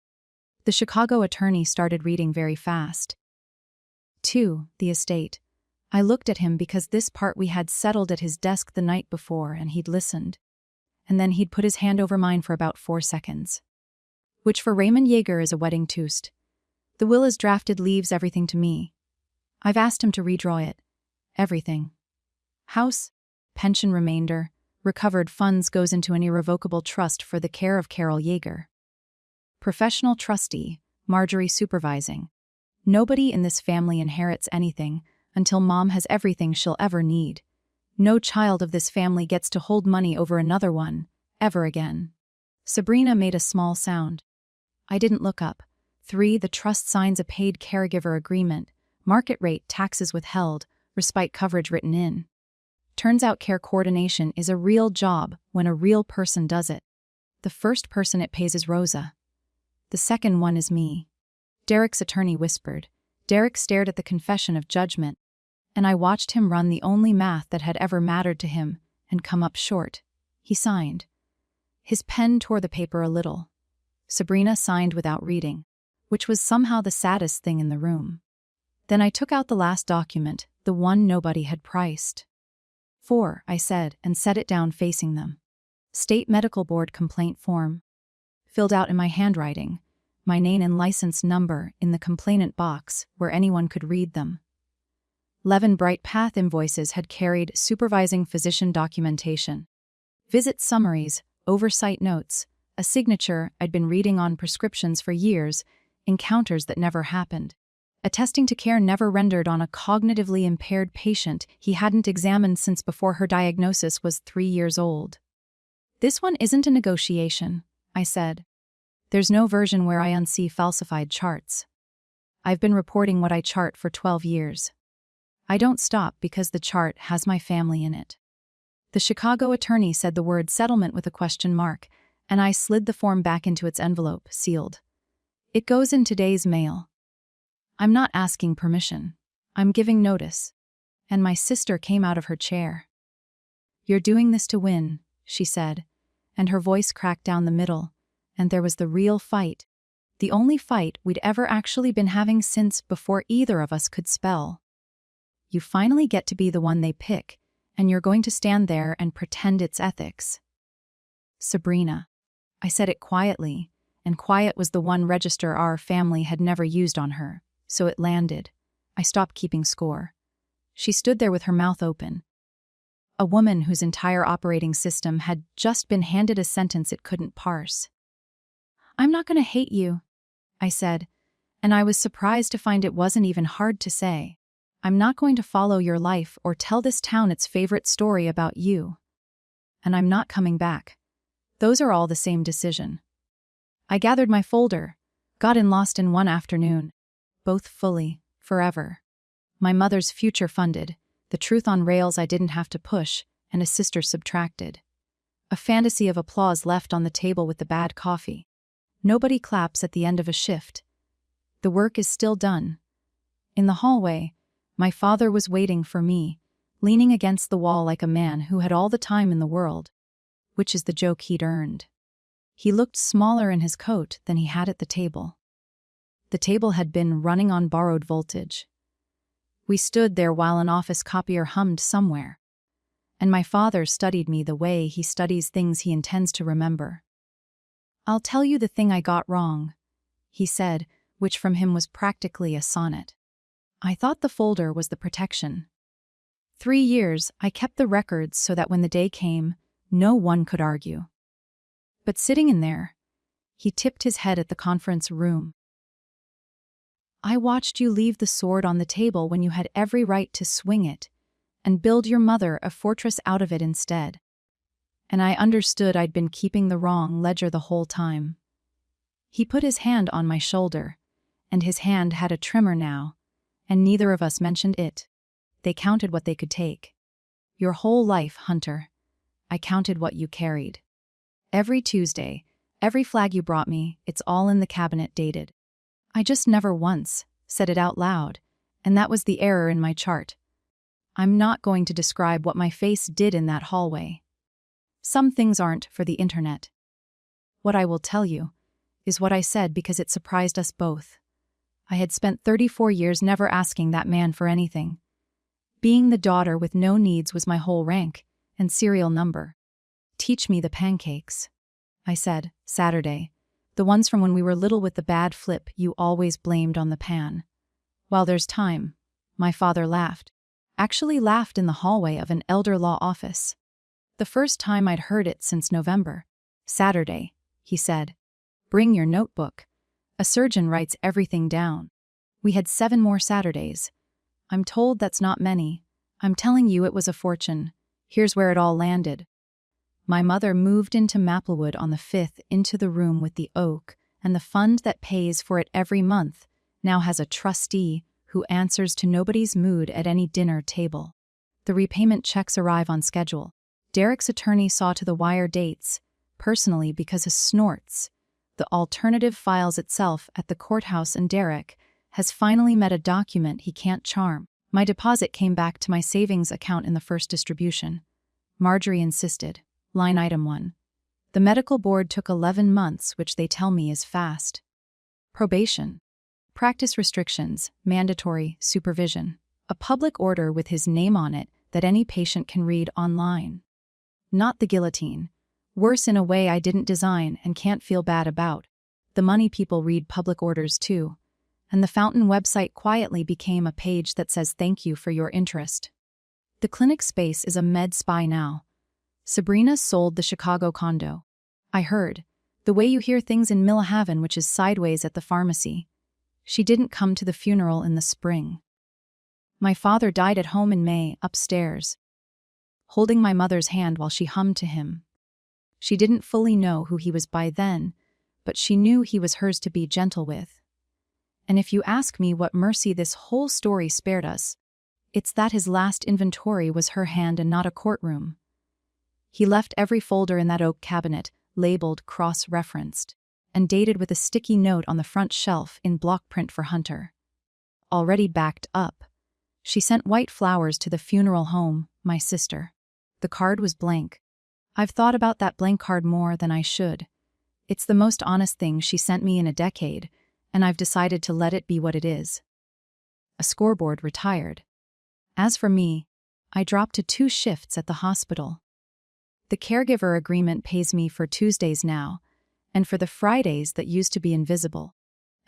The Chicago attorney started reading very fast. 2. The estate. I looked at him because this part we had settled at his desk the night before and he'd listened. And then he'd put his hand over mine for about 4 seconds. Which for Raymond Yeager is a wedding toast. The will is drafted, leaves everything to me. I've asked him to redraw it. Everything. House, pension remainder, recovered funds goes into an irrevocable trust for the care of Carol Yeager. Professional trustee, Marjorie supervising. Nobody in this family inherits anything until Mom has everything she'll ever need. No child of this family gets to hold money over another one, ever again. Sabrina made a small sound. I didn't look up. 3. The trust signs a paid caregiver agreement, market rate, taxes withheld, respite coverage written in. Turns out care coordination is a real job when a real person does it. The first person it pays is Rosa. The second one is me. Derek's attorney whispered. Derek stared at the confession of judgment, and I watched him run the only math that had ever mattered to him and come up short. He signed. His pen tore the paper a little. Sabrina signed without reading, which was somehow the saddest thing in the room. Then I took out the last document, the one nobody had priced. 4, I said, and set it down facing them. State Medical Board complaint form. Filled out in my handwriting, my name and license number in the complainant box where anyone could read them. 11 Bright Path invoices had carried supervising physician documentation. Visit summaries, oversight notes, a signature I'd been reading on prescriptions for years, encounters that never happened. Attesting to care never rendered on a cognitively impaired patient he hadn't examined since before her diagnosis was 3 years old. This one isn't a negotiation, I said. There's no version where I unsee falsified charts. I've been reporting what I chart for 12 years. I don't stop because the chart has my family in it. The Chicago attorney said the word settlement with a question mark, and I slid the form back into its envelope, sealed. It goes in today's mail. I'm not asking permission. I'm giving notice. And my sister came out of her chair. You're doing this to win, she said, and her voice cracked down the middle, and there was the real fight. The only fight we'd ever actually been having since before either of us could spell. You finally get to be the one they pick, and you're going to stand there and pretend it's ethics. Sabrina. I said it quietly, and quiet was the one register our family had never used on her, so it landed. I stopped keeping score. She stood there with her mouth open. A woman whose entire operating system had just been handed a sentence it couldn't parse. I'm not going to hate you, I said, and I was surprised to find it wasn't even hard to say. I'm not going to follow your life or tell this town its favorite story about you. And I'm not coming back. Those are all the same decision. I gathered my folder, got lost in one afternoon, both fully, forever. My mother's future funded, the truth on rails I didn't have to push, and a sister subtracted. A fantasy of applause left on the table with the bad coffee. Nobody claps at the end of a shift. The work is still done. In the hallway, my father was waiting for me, leaning against the wall like a man who had all the time in the world, which is the joke he'd earned. He looked smaller in his coat than he had at the table. The table had been running on borrowed voltage. We stood there while an office copier hummed somewhere, and my father studied me the way he studies things he intends to remember. I'll tell you the thing I got wrong, he said, which from him was practically a sonnet. I thought the folder was the protection. 3 years, I kept the records so that when the day came, no one could argue. But sitting in there, he tipped his head at the conference room. I watched you leave the sword on the table when you had every right to swing it, and build your mother a fortress out of it instead. And I understood I'd been keeping the wrong ledger the whole time. He put his hand on my shoulder, and his hand had a tremor now, and neither of us mentioned it. They counted what they could take. Your whole life, Hunter. I counted what you carried. Every Tuesday, every flag you brought me, it's all in the cabinet dated. I just never once said it out loud, and that was the error in my chart. I'm not going to describe what my face did in that hallway. Some things aren't for the internet. What I will tell you is what I said because it surprised us both. I had spent 34 years never asking that man for anything. Being the daughter with no needs was my whole rank and serial number. Teach me the pancakes, I said, Saturday, the ones from when we were little with the bad flip you always blamed on the pan. While there's time, my father laughed. Actually laughed in the hallway of an elder law office. The first time I'd heard it since November. Saturday, he said. Bring your notebook. A surgeon writes everything down. We had 7 more Saturdays. I'm told that's not many. I'm telling you it was a fortune. Here's where it all landed. My mother moved into Maplewood on the 5th into the room with the oak, and the fund that pays for it every month now has a trustee who answers to nobody's mood at any dinner table. The repayment checks arrive on schedule. Derek's attorney saw to the wire dates, personally because his snorts, the alternative files itself at the courthouse, and Derek has finally met a document he can't charm. My deposit came back to my savings account in the first distribution. Marjorie insisted. Line item 1. The medical board took 11 months, which they tell me is fast. Probation. Practice restrictions, mandatory supervision. A public order with his name on it that any patient can read online. Not the guillotine. Worse in a way I didn't design and can't feel bad about. The money people read public orders too. And the Fountain website quietly became a page that says thank you for your interest. The clinic space is a med spa now. Sabrina sold the Chicago condo. I heard. The way you hear things in Millhaven, which is sideways at the pharmacy. She didn't come to the funeral in the spring. My father died at home in May, upstairs, holding my mother's hand while she hummed to him. She didn't fully know who he was by then, but she knew he was hers to be gentle with. And if you ask me what mercy this whole story spared us, it's that his last inventory was her hand and not a courtroom. He left every folder in that oak cabinet, labeled cross-referenced, and dated with a sticky note on the front shelf in block print for Hunter. Already backed up. She sent white flowers to the funeral home, my sister. The card was blank. I've thought about that blank card more than I should. It's the most honest thing she sent me in a decade, and I've decided to let it be what it is. A scoreboard retired. As for me, I dropped to 2 shifts at the hospital. The caregiver agreement pays me for Tuesdays now, and for the Fridays that used to be invisible.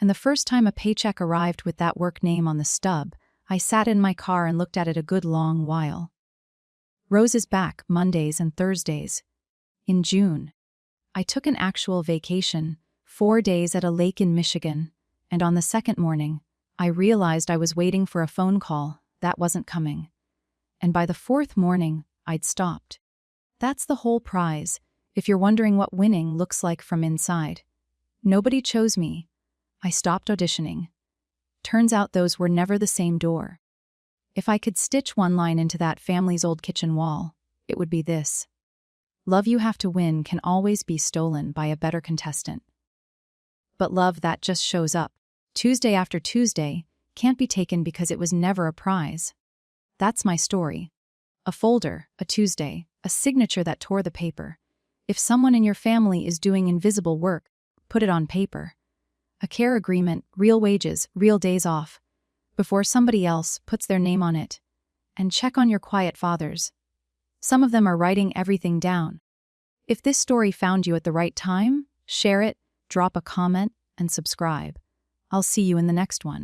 And the first time a paycheck arrived with that work name on the stub, I sat in my car and looked at it a good long while. Rose is back Mondays and Thursdays. In June, I took an actual vacation, 4 days at a lake in Michigan, and on the second morning, I realized I was waiting for a phone call that wasn't coming. And by the 4th morning, I'd stopped. That's the whole prize, if you're wondering what winning looks like from inside. Nobody chose me. I stopped auditioning. Turns out those were never the same door. If I could stitch one line into that family's old kitchen wall, it would be this: love you have to win can always be stolen by a better contestant. But love that just shows up, Tuesday after Tuesday, can't be taken because it was never a prize. That's my story. A folder, a Tuesday, a signature that tore the paper. If someone in your family is doing invisible work, put it on paper. A care agreement, real wages, real days off, before somebody else puts their name on it. And check on your quiet fathers. Some of them are writing everything down. If this story found you at the right time, share it, drop a comment, and subscribe. I'll see you in the next one.